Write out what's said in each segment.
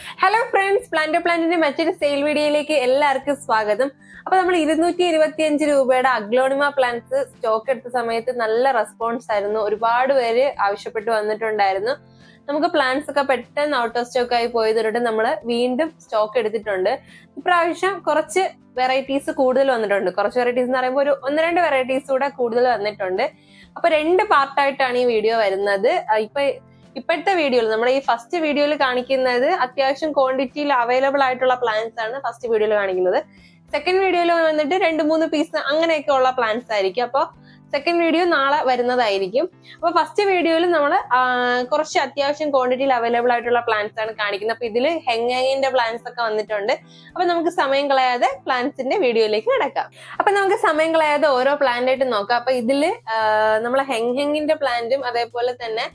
Hello friends, പ്ലാന്റിന്റെ മറ്റൊരു sale വീഡിയോയിലേക്ക് എല്ലാവർക്കും സ്വാഗതം. അപ്പൊ നമ്മൾ 225 രൂപയുടെ അഗ്ലോണിമ പ്ലാന്റ്സ് സ്റ്റോക്ക് എടുത്ത സമയത്ത് നല്ല റെസ്പോൺസ് ആയിരുന്നു. ഒരുപാട് പേര് ആവശ്യപ്പെട്ട് വന്നിട്ടുണ്ടായിരുന്നു. നമുക്ക് പ്ലാന്റ്സ് ഒക്കെ പെട്ടെന്ന് ഔട്ട് ഓഫ് സ്റ്റോക്ക് ആയി പോയതുകൊണ്ട് നമ്മൾ വീണ്ടും സ്റ്റോക്ക് എടുത്തിട്ടുണ്ട്. ഇപ്രാവശ്യം കുറച്ച് വെറൈറ്റീസ് കൂടുതൽ വന്നിട്ടുണ്ട്. കുറച്ച് വെറൈറ്റീസ് എന്ന് പറയുമ്പോൾ ഒരു 1-2 വെറൈറ്റീസ് കൂടെ കൂടുതൽ വന്നിട്ടുണ്ട്. അപ്പൊ 2 പാർട്ടായിട്ടാണ് ഈ വീഡിയോ വരുന്നത്. ഇപ്പോഴത്തെ വീഡിയോയിൽ നമ്മുടെ ഈ ഫസ്റ്റ് വീഡിയോയിൽ കാണിക്കുന്നത് അത്യാവശ്യം ക്വാണ്ടിറ്റിയിൽ അവൈലബിൾ ആയിട്ടുള്ള പ്ലാന്റ്സ് ആണ് ഫസ്റ്റ് വീഡിയോയിൽ കാണിക്കുന്നത്. സെക്കൻഡ് വീഡിയോയിൽ വന്നിട്ട് 2-3 പീസ് അങ്ങനെയൊക്കെ ഉള്ള പ്ലാന്റ്സ് ആയിരിക്കും. അപ്പോൾ സെക്കൻഡ് വീഡിയോ നാളെ വരുന്നതായിരിക്കും. അപ്പൊ ഫസ്റ്റ് വീഡിയോയിൽ നമ്മൾ കുറച്ച് അത്യാവശ്യം ക്വാണ്ടിറ്റിയിൽ അവൈലബിൾ ആയിട്ടുള്ള പ്ലാന്റ്സ് ആണ് കാണിക്കുന്നത്. അപ്പൊ ഇതിൽ ഹെങ്ങിന്റെ പ്ലാന്റ്സ് ഒക്കെ വന്നിട്ടുണ്ട്. അപ്പൊ നമുക്ക് സമയം കളയാതെ പ്ലാന്റ്സിന്റെ വീഡിയോയിലേക്ക് കിടക്കാം. അപ്പൊ നമുക്ക് സമയം കളയാതെ ഓരോ പ്ലാന്റ് ആയിട്ട് നോക്കാം. അപ്പൊ ഇതില് നമ്മളെ ഹെങ്ങിന്റെ പ്ലാന്റും അതേപോലെ തന്നെ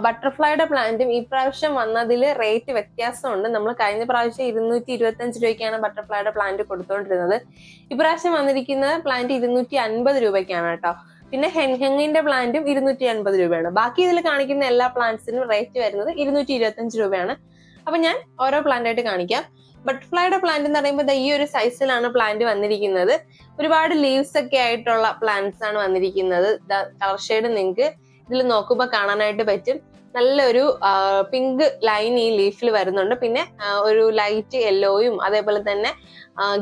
ബട്ടർഫ്ലൈയുടെ പ്ലാന്റും ഈ പ്രാവശ്യം വന്നതിൽ റേറ്റ് വ്യത്യാസമുണ്ട്. നമ്മൾ കഴിഞ്ഞ പ്രാവശ്യം 225 രൂപയ്ക്കാണ് ബട്ടർഫ്ലൈയുടെ പ്ലാന്റ് കൊടുത്തുകൊണ്ടിരുന്നത്. ഇപ്രാവശ്യം വന്നിരിക്കുന്ന പ്ലാന്റ് 250 രൂപയ്ക്കാണ് കേട്ടോ. പിന്നെ ഹെങ്ങിന്റെ പ്ലാന്റും 250 രൂപയാണ്. ബാക്കി ഇതിൽ കാണിക്കുന്ന എല്ലാ പ്ലാന്റ്സിനും റേറ്റ് വരുന്നത് 225 രൂപയാണ്. അപ്പൊ ഞാൻ ഓരോ പ്ലാന്റ് ആയിട്ട് കാണിക്കാം. ബട്ടർഫ്ലൈയുടെ പ്ലാന്റ് എന്ന് പറയുമ്പോൾ ഈ ഒരു സൈസിലാണ് പ്ലാന്റ് വന്നിരിക്കുന്നത്. ഒരുപാട് ലീവ്സ് ഒക്കെ ആയിട്ടുള്ള പ്ലാന്റ്സ് ആണ് വന്നിരിക്കുന്നത്. കളർ ഷെയ്ഡ് നിങ്ങൾക്ക് ഇതിൽ നോക്കുമ്പോൾ കാണാനായിട്ട് പറ്റും. നല്ലൊരു പിങ്ക് ലൈൻ ഈ ലീഫിൽ വരുന്നുണ്ട്. പിന്നെ ഒരു ലൈറ്റ് യെല്ലോയും അതേപോലെ തന്നെ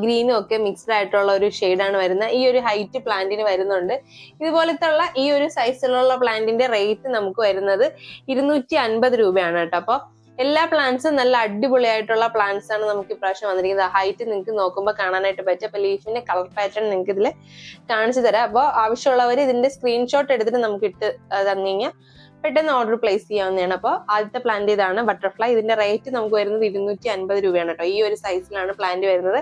ഗ്രീനും ഒക്കെ മിക്സ്ഡ് ആയിട്ടുള്ള ഒരു ഷെയ്ഡാണ് വരുന്നത്. ഈ ഒരു ഹൈറ്റ് പ്ലാന്റിന് വരുന്നുണ്ട്. ഇതുപോലത്തെ ഉള്ള ഈ ഒരു സൈസിലുള്ള പ്ലാന്റിന്റെ റേറ്റ് നമുക്ക് വരുന്നത് 250 രൂപയാണ് കേട്ടോ. അപ്പൊ എല്ലാ പ്ലാന്റ്സും നല്ല അടിപൊളിയായിട്ടുള്ള പ്ലാന്റ്സ് ആണ് നമുക്ക് ഇപ്രാവശ്യം വന്നിരിക്കുന്നത്. ഹൈറ്റ് നിങ്ങൾക്ക് നോക്കുമ്പോൾ കാണാനായിട്ട് പറ്റും. അപ്പൊ ലീഫിന്റെ കളർ പാറ്റേൺ നിങ്ങൾക്ക് ഇതിൽ കാണിച്ചു തരാം. അപ്പോൾ ആവശ്യമുള്ളവർ ഇതിന്റെ സ്ക്രീൻഷോട്ട് എടുത്തിട്ട് നമുക്ക് ഇട്ട് തന്നു കഴിഞ്ഞാൽ പെട്ടെന്ന് ഓർഡർ പ്ലേസ് ചെയ്യാവുന്നതാണ്. അപ്പോൾ ആദ്യത്തെ പ്ലാന്റ് ഇതാണ് ബട്ടർഫ്ലൈ. ഇതിന്റെ റേറ്റ് നമുക്ക് വരുന്നത് 250 രൂപയാണ് കേട്ടോ. ഈ ഒരു സൈസിലാണ് പ്ലാന്റ് വരുന്നത്.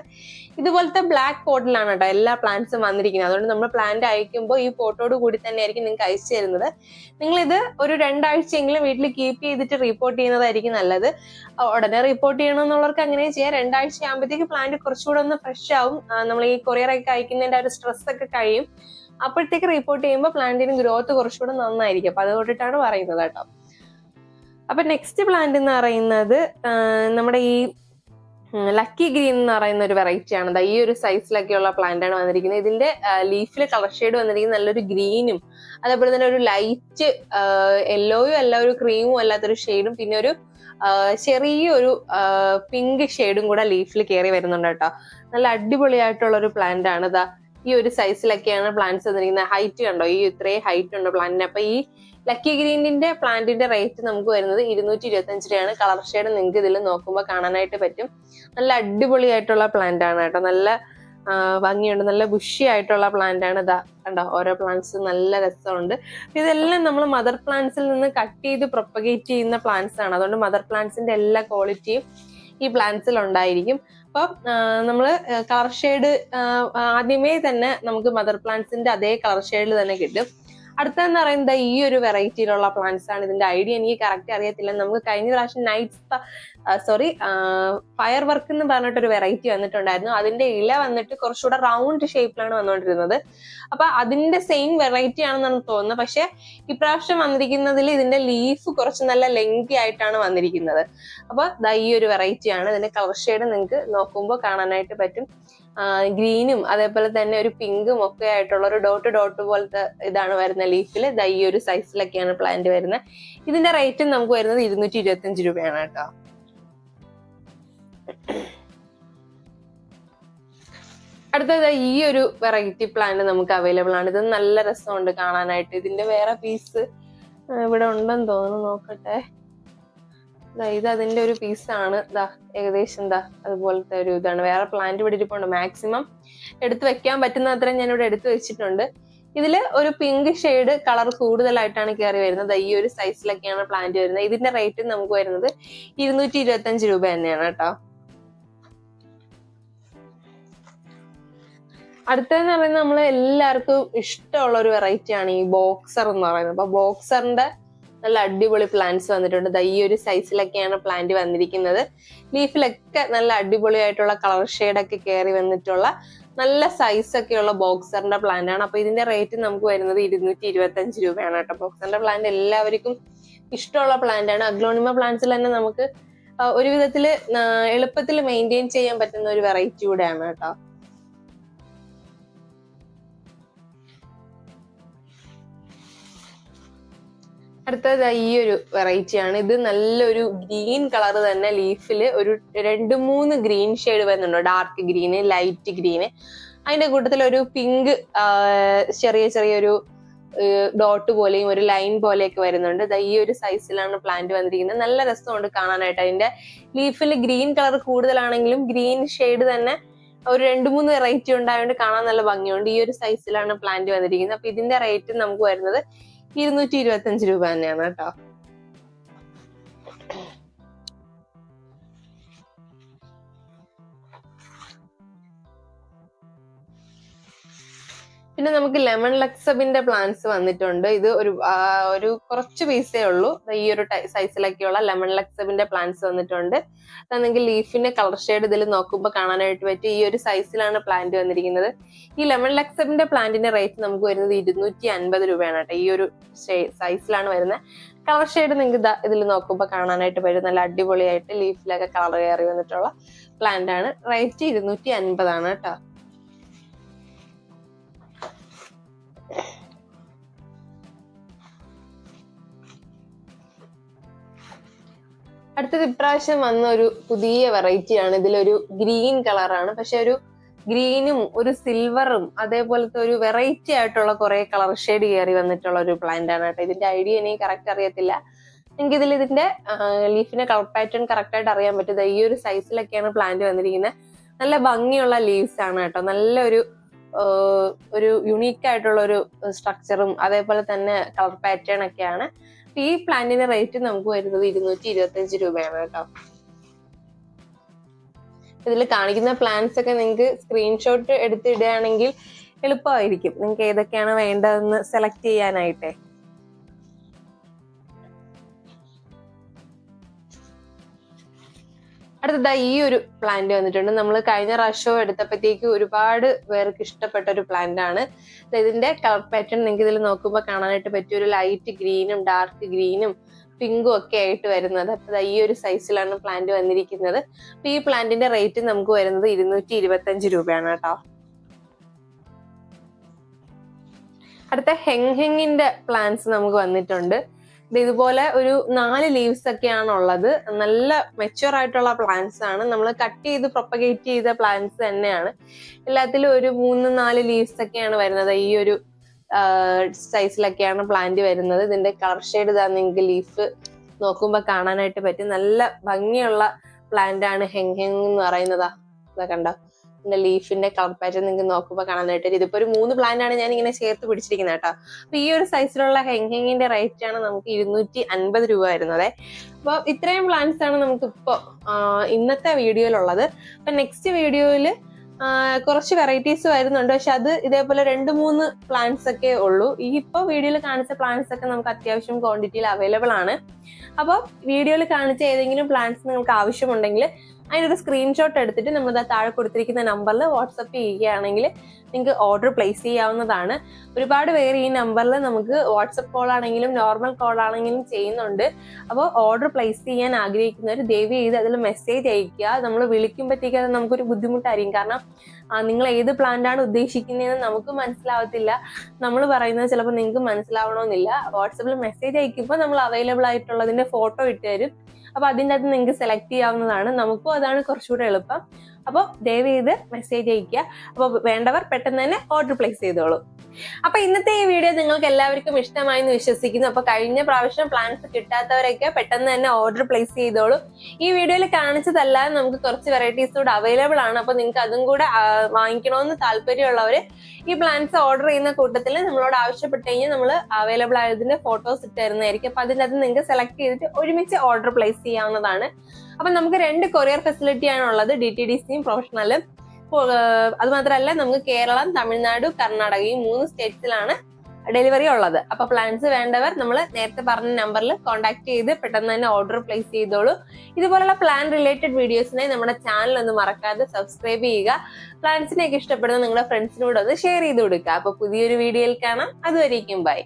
ഇതുപോലത്തെ ബ്ലാക്ക് പോട്ടിലാണ് കേട്ടോ എല്ലാ പ്ലാന്റ്സും വന്നിരിക്കുന്നത്. അതുകൊണ്ട് നമ്മൾ പ്ലാന്റ് അയക്കുമ്പോൾ ഈ പോട്ടോട് കൂടി തന്നെ ആയിരിക്കും നിങ്ങൾക്ക് അയച്ചു തരുന്നത്. നിങ്ങൾ ഇത് ഒരു 2 ആഴ്ചയെങ്കിലും വീട്ടിൽ കീപ്പ് ചെയ്തിട്ട് റിപ്പോർട്ട് ചെയ്യുന്നതായിരിക്കും നല്ലത്. ഉടനെ റിപ്പോർട്ട് ചെയ്യണമെന്നുള്ളവർക്ക് അങ്ങനെ ചെയ്യാം. 2 ആഴ്ച ആകുമ്പോഴത്തേക്ക് പ്ലാന്റ് കുറച്ചുകൂടെ ഒന്ന് ഫ്രഷ് ആവും. നമ്മൾ ഈ കൊറിയറൊക്കെ അയക്കുന്നതിന്റെ ഒരു സ്ട്രെസ് ഒക്കെ കഴിയും. അപ്പോഴത്തേക്ക് റിപ്പോർട്ട് ചെയ്യുമ്പോൾ പ്ലാന്റിന് ഗ്രോത്ത് കുറച്ചുകൂടെ നന്നായിരിക്കും. അപ്പൊ അതുകൊണ്ടിട്ടാണ് പറയുന്നത് കേട്ടോ. അപ്പൊ നെക്സ്റ്റ് പ്ലാന്റ് എന്ന് പറയുന്നത് നമ്മുടെ ഈ ലക്കി ഗ്രീൻ എന്ന് പറയുന്ന ഒരു വെറൈറ്റി ആണ്. ഈ ഒരു സൈസിലൊക്കെയുള്ള പ്ലാന്റ് ആണ് വന്നിരിക്കുന്നത്. ഇതിന്റെ ലീഫിൽ കളർ ഷെയ്ഡ് വന്നിരിക്കുന്നത് നല്ലൊരു ഗ്രീനും അതേപോലെ തന്നെ ഒരു ലൈറ്റ് യെല്ലോയും അല്ല ഒരു ക്രീമും അല്ലാത്തൊരു ഷെയ്ഡും പിന്നെ ഒരു ചെറിയൊരു പിങ്ക് ഷെയ്ഡും കൂടെ ലീഫിൽ കയറി വരുന്നുണ്ട് കേട്ടോ. നല്ല അടിപൊളിയായിട്ടുള്ള ഒരു പ്ലാന്റ് ആണ്. ഈ ഒരു സൈസിലൊക്കെയാണ് പ്ലാന്റ്സ് വന്നിരിക്കുന്നത്. ഹൈറ്റ് കണ്ടോ, ഈ ഇത്രയും ഹൈറ്റ് ഉണ്ട് പ്ലാന്റിന്. അപ്പൊ ഈ ലക്കി ഗ്രീനിന്റെ പ്ലാന്റിന്റെ റേറ്റ് നമുക്ക് വരുന്നത് 225 രൂപയാണ്. കളർ ഷെയ്ഡ് നിങ്ങൾക്ക് ഇതിൽ നോക്കുമ്പോൾ കാണാനായിട്ട് പറ്റും. നല്ല അടിപൊളിയായിട്ടുള്ള പ്ലാന്റ് ആണ് കേട്ടോ. നല്ല ഭംഗിയുണ്ട്. നല്ല ബുഷി ആയിട്ടുള്ള പ്ലാന്റ് ആണ്. കണ്ടോ, ഓരോ പ്ലാന്റ്സ് നല്ല രസമുണ്ട്. ഇതെല്ലാം നമ്മൾ മദർ പ്ലാന്റ്സിൽ നിന്ന് കട്ട് ചെയ്ത് പ്രൊപ്പഗേറ്റ് ചെയ്യുന്ന പ്ലാന്റ്സ് ആണ്. അതുകൊണ്ട് മദർ പ്ലാന്റ്സിന്റെ എല്ലാ ക്വാളിറ്റിയും ഈ പ്ലാന്റ്സിൽ ഉണ്ടായിരിക്കും. അപ്പം നമ്മള് കളർ ഷെയ്ഡ് ആദ്യമേ തന്നെ നമുക്ക് മദർ പ്ലാന്റ്സിന്റെ അതേ കളർ ഷെയ്ഡിൽ തന്നെ കിട്ടും. അടുത്തെന്ന് പറയുന്നത് ഈ ഒരു വെറൈറ്റിയിലുള്ള പ്ലാന്റ്സ് ആണ്. ഇതിന്റെ ഐഡിയ എനിക്ക് കറക്റ്റ് അറിയത്തില്ല. നമുക്ക് കഴിഞ്ഞ പ്രാവശ്യം ഫയർ വർക്ക് എന്ന് പറഞ്ഞിട്ടൊരു വെറൈറ്റി വന്നിട്ടുണ്ടായിരുന്നു. അതിന്റെ ഇല വന്നിട്ട് കുറച്ചുകൂടെ റൗണ്ട് ഷേപ്പിലാണ് വന്നുകൊണ്ടിരുന്നത്. അപ്പൊ അതിന്റെ സെയിം വെറൈറ്റി ആണെന്നാണ് തോന്നുന്നത്. പക്ഷെ ഇപ്രാവശ്യം വന്നിരിക്കുന്നതിൽ ഇതിന്റെ ലീഫ് കുറച്ച് നല്ല ലെങ്തി ആയിട്ടാണ് വന്നിരിക്കുന്നത്. അപ്പൊ ഈ ഒരു വെറൈറ്റി ആണ്. ഇതിന്റെ കളർ ഷെയ്ഡ് നിങ്ങൾക്ക് നോക്കുമ്പോൾ കാണാനായിട്ട് പറ്റും. ഗ്രീനും അതേപോലെ തന്നെ ഒരു പിങ്കും ഒക്കെ ആയിട്ടുള്ള ഒരു ഡോട്ട് പോലത്തെ ഇതാണ് വരുന്ന ലീഫിൽ. ഈ ഒരു സൈസിലൊക്കെയാണ് പ്ലാന്റ് വരുന്നത്. ഇതിന്റെ റേറ്റും നമുക്ക് വരുന്നത് 225 രൂപയാണ് കേട്ടോ. അടുത്തത് ഈ ഒരു വെറൈറ്റി പ്ലാന്റ് നമുക്ക് അവൈലബിൾ ആണ്. ഇത് നല്ല രസമുണ്ട് കാണാനായിട്ട്. ഇതിന്റെ വേറെ പീസ് ഇവിടെ ഉണ്ടെന്ന് തോന്നുന്നു, നോക്കട്ടെ. ഇത് അതിന്റെ ഒരു പീസാണ്. ഏകദേശം അതുപോലത്തെ ഒരു ഇതാണ്. വേറെ പ്ലാന്റ് ഇവിടെ ഇരിപ്പുണ്ട്. മാക്സിമം എടുത്തു വെക്കാൻ പറ്റുന്ന അത്രയും ഞാൻ ഇവിടെ എടുത്തു വെച്ചിട്ടുണ്ട്. ഇതില് ഒരു പിങ്ക് ഷെയ്ഡ് കളർ കൂടുതലായിട്ടാണ് കയറി വരുന്നത്. ഈ ഒരു സൈസിലൊക്കെയാണ് പ്ലാന്റ് വരുന്നത്. ഇതിന്റെ റേറ്റ് നമുക്ക് വരുന്നത് 225 രൂപ തന്നെയാണ് കേട്ടോ. അടുത്തതെന്ന് പറയുന്നത് നമ്മൾ എല്ലാവർക്കും ഇഷ്ടമുള്ള ഒരു വെറൈറ്റി ആണ് ഈ ബോക്സർ എന്ന് പറയുന്നത്. അപ്പൊ ബോക്സറിന്റെ നല്ല അടിപൊളി പ്ലാന്റ്സ് വന്നിട്ടുണ്ട്. ഈ ഒരു സൈസിലൊക്കെയാണ് പ്ലാന്റ് വന്നിരിക്കുന്നത്. ലീഫിലൊക്കെ നല്ല അടിപൊളിയായിട്ടുള്ള കളർ ഷെയ്ഡൊക്കെ കയറി വന്നിട്ടുള്ള നല്ല സൈസ് ഒക്കെയുള്ള ബോക്സറിന്റെ പ്ലാന്റ് ആണ്. അപ്പൊ ഇതിന്റെ റേറ്റ് നമുക്ക് വരുന്നത് 225 രൂപയാണ് കേട്ടോ. ബോക്സറിന്റെ പ്ലാന്റ് എല്ലാവർക്കും ഇഷ്ടമുള്ള പ്ലാന്റ് ആണ്. അഗ്ലോണിമ പ്ലാന്റ്സിൽ തന്നെ നമുക്ക് ഒരു വിധത്തില് എളുപ്പത്തിൽ മെയിൻറ്റെയിൻ ചെയ്യാൻ പറ്റുന്ന ഒരു വെറൈറ്റി കൂടെയാണ് കേട്ടോ. അടുത്തത് ഈ ഒരു വെറൈറ്റി ആണ്. ഇത് നല്ലൊരു ഗ്രീൻ കളർ തന്നെ, ലീഫില് ഒരു 2-3 ഗ്രീൻ ഷെയ്ഡ് വരുന്നുണ്ടോ, ഡാർക്ക് ഗ്രീന്, ലൈറ്റ് ഗ്രീന്, അതിന്റെ കൂട്ടത്തിൽ ഒരു പിങ്ക് ചെറിയൊരു ഡോട്ട് പോലെയും ഒരു ലൈൻ പോലെയൊക്കെ വരുന്നുണ്ട്. ഈ ഒരു സൈസിലാണ് പ്ലാന്റ് വന്നിരിക്കുന്നത്. നല്ല രസമുണ്ട് കാണാനായിട്ട്. അതിന്റെ ലീഫിൽ ഗ്രീൻ കളർ കൂടുതലാണെങ്കിലും ഗ്രീൻ ഷെയ്ഡ് തന്നെ ഒരു 2-3 വെറൈറ്റി ഉണ്ടായതുകൊണ്ട് കാണാൻ നല്ല ഭംഗിയുണ്ട്. ഈ ഒരു സൈസിലാണ് പ്ലാന്റ് വന്നിരിക്കുന്നത്. അപ്പൊ ഇതിന്റെ റേറ്റ് നമുക്ക് വരുന്നത് 225 രൂപ തന്നെയാണ് കേട്ടോ. പിന്നെ നമുക്ക് ലെമൺ ലക്സബിന്റെ പ്ലാന്റ്സ് വന്നിട്ടുണ്ട്. ഇത് ഒരു കുറച്ച് പീസേ ഉള്ളൂ. ഈ ഒരു സൈസിലൊക്കെയുള്ള ലെമൺ ലക്സബിന്റെ പ്ലാന്റ്സ് വന്നിട്ടുണ്ട്. അതാണെങ്കിൽ ലീഫിന്റെ കളർ ഷെയ്ഡ് ഇതിൽ നോക്കുമ്പോൾ കാണാനായിട്ട് പറ്റും. ഈ ഒരു സൈസിലാണ് പ്ലാന്റ് വന്നിരിക്കുന്നത്. ഈ ലെമൺ ലക്സബിന്റെ പ്ലാന്റിന്റെ റേറ്റ് നമുക്ക് വരുന്നത് 250 രൂപയാണ് കേട്ടോ. ഈ ഒരു സൈസിലാണ് വരുന്നത്. കളർ ഷെയ്ഡ് നിങ്ങൾക്ക് ഇതിൽ നോക്കുമ്പോൾ കാണാനായിട്ട് പറ്റും. നല്ല അടിപൊളിയായിട്ട് ലീഫിലൊക്കെ കളർ കയറി വന്നിട്ടുള്ള പ്ലാന്റ് ആണ്. റേറ്റ് 250 ആണ് കേട്ടോ. അടുത്തത് ഇപ്രാവശ്യം വന്ന ഒരു പുതിയ വെറൈറ്റി ആണ്. ഇതിലൊരു ഗ്രീൻ കളറാണ്, പക്ഷെ ഒരു ഗ്രീനും ഒരു സിൽവറും അതേപോലത്തെ ഒരു വെറൈറ്റി ആയിട്ടുള്ള കുറെ കളർ ഷെയ്ഡ് കയറി വന്നിട്ടുള്ള ഒരു പ്ലാന്റ് ആണ് കേട്ടോ. ഇതിന്റെ ഐഡിയ എനിക്ക് കറക്റ്റ് അറിയത്തില്ല. എനിക്ക് ഇതിന്റെ ലീഫിന്റെ കളർ പാറ്റേൺ കറക്റ്റ് ആയിട്ട് അറിയാൻ പറ്റും. ഈ ഒരു സൈസിലൊക്കെയാണ് പ്ലാന്റ് വന്നിരിക്കുന്നത്. നല്ല ഭംഗിയുള്ള ലീവ്സ് ആണ് കേട്ടോ. നല്ലൊരു യുണീക്ക് ആയിട്ടുള്ള ഒരു സ്ട്രക്ചറും അതേപോലെ തന്നെ കളർ പാറ്റേൺ ഒക്കെയാണ്. ഈ പ്ലാന്റിന്റെ റേറ്റ് നമുക്ക് വരുന്നത് 225 രൂപയാണ് കേട്ടോ. ഇതിൽ കാണിക്കുന്ന പ്ലാന്റ്സ് ഒക്കെ നിങ്ങൾക്ക് സ്ക്രീൻഷോട്ട് എടുത്തിടുകയാണെങ്കിൽ എളുപ്പമായിരിക്കും നിങ്ങൾക്ക് ഏതൊക്കെയാണ് വേണ്ടതെന്ന് സെലക്ട് ചെയ്യാനായിട്ടേ. അടുത്തതായി ഈ ഒരു പ്ലാന്റ് വന്നിട്ടുണ്ട്. നമ്മൾ കഴിഞ്ഞ പ്രാവശ്യം എടുത്തപ്പോഴത്തേക്ക് ഒരുപാട് പേർക്ക് ഇഷ്ടപ്പെട്ട ഒരു പ്ലാന്റ് ആണ്. ഇതിന്റെ കളർ പാറ്റേൺ നിങ്ങൾക്ക് ഇതിൽ നോക്കുമ്പോൾ കാണാനായിട്ട് പറ്റിയ ഒരു ലൈറ്റ് ഗ്രീനും ഡാർക്ക് ഗ്രീനും പിങ്കും ഒക്കെ ആയിട്ട് വരുന്നത്. അപ്പൊ ഈ ഒരു സൈസിലാണ് പ്ലാന്റ് വന്നിരിക്കുന്നത്. അപ്പൊ ഈ പ്ലാന്റിന്റെ റേറ്റ് നമുക്ക് വരുന്നത് 225 രൂപയാണ് കേട്ടോ. അടുത്ത ഹെങ്ങിന്റെ പ്ലാന്റ്സ് നമുക്ക് വന്നിട്ടുണ്ട്. ഇതുപോലെ ഒരു 4 ലീവ്സ് ഒക്കെയാണ് ഉള്ളത്. നല്ല മെച്യൂർ ആയിട്ടുള്ള പ്ലാന്റ്സ് ആണ്. നമ്മൾ കട്ട് ചെയ്ത് പ്രൊപ്പഗേറ്റ് ചെയ്ത പ്ലാന്റ്സ് തന്നെയാണ്. എല്ലാത്തിലും ഒരു 3-4 ലീവ്സ് ഒക്കെയാണ് വരുന്നത്. ഈ ഒരു സൈസിലൊക്കെയാണ് പ്ലാന്റ് വരുന്നത്. ഇതിന്റെ കളർ ഷെയ്ഡ് ഇതാ നിങ്ങൾക്ക് ലീഫ് നോക്കുമ്പോൾ കാണാനായിട്ട് പറ്റും. നല്ല ഭംഗിയുള്ള പ്ലാന്റ് ആണ് ഹെങ് എന്ന് പറയുന്നതാ. ഇതാ കണ്ടോ, ഇതിന്റെ ലീഫിന്റെ കളർ പാറ്റേൺ നിങ്ങൾക്ക് നോക്കുമ്പോൾ കാണാനായിട്ട്. ഇതിപ്പോ ഒരു 3 പ്ലാന്റ് ആണ് ഞാൻ ഇങ്ങനെ ചേർത്ത് പിടിച്ചിരിക്കുന്നത് കേട്ടോ. അപ്പൊ ഈ ഒരു സൈസിലുള്ള ഹെങ്ങിന്റെ റേറ്റ് ആണ് നമുക്ക് 250 രൂപ വരുന്നത്. അപ്പൊ ഇത്രയും പ്ലാന്റ്സ് ആണ് നമുക്ക് ഇപ്പോ ഇന്നത്തെ വീഡിയോയിലുള്ളത്. അപ്പൊ നെക്സ്റ്റ് വീഡിയോയില് കുറച്ച് വെറൈറ്റീസ് വരുന്നുണ്ട്. പക്ഷെ അത് ഇതേപോലെ 2-3 പ്ലാന്റ്സ് ഒക്കെ ഉള്ളൂ. ഈ ഇപ്പൊ വീഡിയോയിൽ കാണിച്ച പ്ലാന്റ്സ് ഒക്കെ നമുക്ക് അത്യാവശ്യം ക്വാണ്ടിറ്റിയിൽ അവൈലബിൾ ആണ്. അപ്പോൾ വീഡിയോയിൽ കാണിച്ച ഏതെങ്കിലും പ്ലാന്റ്സ് നിങ്ങൾക്ക് ആവശ്യമുണ്ടെങ്കിൽ അതിനൊരു സ്ക്രീൻഷോട്ട് എടുത്തിട്ട് നമ്മൾ താഴെ കൊടുത്തിരിക്കുന്ന നമ്പറിൽ വാട്സപ്പ് ചെയ്യുകയാണെങ്കിൽ നിങ്ങൾക്ക് ഓർഡർ പ്ലേസ് ചെയ്യാവുന്നതാണ്. ഒരുപാട് പേര് ഈ നമ്പറിൽ നമുക്ക് വാട്സപ്പ് കോൾ ആണെങ്കിലും നോർമൽ കോൾ ആണെങ്കിലും ചെയ്യുന്നുണ്ട്. അപ്പോൾ ഓർഡർ പ്ലേസ് ചെയ്യാൻ ആഗ്രഹിക്കുന്നവർ ദയവ് ചെയ്ത് അതിൽ മെസ്സേജ് അയക്കുക. നമ്മൾ വിളിക്കുമ്പോഴത്തേക്ക് അത് നമുക്കൊരു ബുദ്ധിമുട്ടായിരിക്കും. കാരണം നിങ്ങൾ ഏത് പ്ലാന്റ് ആണ് ഉദ്ദേശിക്കുന്നതെന്ന് നമുക്ക് മനസ്സിലാവത്തില്ല. നമ്മൾ പറയുന്നത് ചിലപ്പോൾ നിങ്ങൾക്ക് മനസ്സിലാവണമെന്നില്ല. വാട്സപ്പിൽ മെസ്സേജ് അയക്കുമ്പോൾ നമ്മൾ അവൈലബിൾ ആയിട്ടുള്ളതിന്റെ ഫോട്ടോ ഇട്ട് തരും. അപ്പൊ അതിൻ്റെ അകത്ത് നിങ്ങൾക്ക് സെലക്ട് ചെയ്യാവുന്നതാണ്. നമുക്കും അതാണ് കുറച്ചുകൂടെ എളുപ്പം. അപ്പോൾ ദയവ് ചെയ്ത് മെസ്സേജ് അയക്കുക. അപ്പോൾ വേണ്ടവർ പെട്ടെന്ന് തന്നെ ഓർഡർ പ്ലേസ് ചെയ്തോളൂ. അപ്പൊ ഇന്നത്തെ ഈ വീഡിയോ നിങ്ങൾക്ക് എല്ലാവർക്കും ഇഷ്ടമായി എന്ന് വിശ്വസിക്കുന്നു. അപ്പൊ കഴിഞ്ഞ പ്രാവശ്യം പ്ലാൻസ് കിട്ടാത്തവരൊക്കെ പെട്ടെന്ന് തന്നെ ഓർഡർ പ്ലേസ് ചെയ്തോളൂ. ഈ വീഡിയോയിൽ കാണിച്ചതല്ലാതെ നമുക്ക് കുറച്ച് വെറൈറ്റീസ് കൂടെ അവൈലബിൾ ആണ്. അപ്പൊ നിങ്ങൾക്ക് അതും കൂടെ വാങ്ങിക്കണമെന്ന് താല്പര്യമുള്ളവര് ഈ പ്ലാൻസ് ഓർഡർ ചെയ്യുന്ന കൂട്ടത്തിൽ നമ്മളോട് ആവശ്യപ്പെട്ട് കഴിഞ്ഞാൽ നമ്മൾ അവൈലബിൾ ആയതിന്റെ ഫോട്ടോസ് ഇട്ട് തരുന്നതായിരിക്കും. അപ്പൊ അതിൻ്റെ അത് നിങ്ങൾക്ക് സെലക്ട് ചെയ്തിട്ട് ഒരുമിച്ച് ഓർഡർ പ്ലേസ് ചെയ്യാവുന്നതാണ്. അപ്പൊ നമുക്ക് 2 കൊറിയർ ഫെസിലിറ്റി ആണ് ഉള്ളത്, DTDCയും പ്രൊഫഷണലും. അത് മാത്രമല്ല നമുക്ക് കേരളം, തമിഴ്നാട്, കർണാടക ഈ 3 സ്റ്റേറ്റ്സിലാണ് ഡെലിവറി ഉള്ളത്. അപ്പൊ പ്ലാൻസ് വേണ്ടവർ നമ്മൾ നേരത്തെ പറഞ്ഞ നമ്പറിൽ കോൺടാക്ട് ചെയ്ത് പെട്ടെന്ന് തന്നെ ഓർഡർ പ്ലേസ് ചെയ്തോളൂ. ഇതുപോലുള്ള പ്ലാൻ റിലേറ്റഡ് വീഡിയോസിനായി നമ്മുടെ ചാനൽ ഒന്ന് മറക്കാതെ സബ്സ്ക്രൈബ് ചെയ്യുക. പ്ലാൻസിനെയൊക്കെ ഇഷ്ടപ്പെടുന്ന നിങ്ങളുടെ ഫ്രണ്ട്സിനോട് ഒന്ന് ഷെയർ ചെയ്ത് കൊടുക്കുക. അപ്പൊ പുതിയൊരു വീഡിയോയിൽ കാണാം. അതുവരേക്കും ബൈ.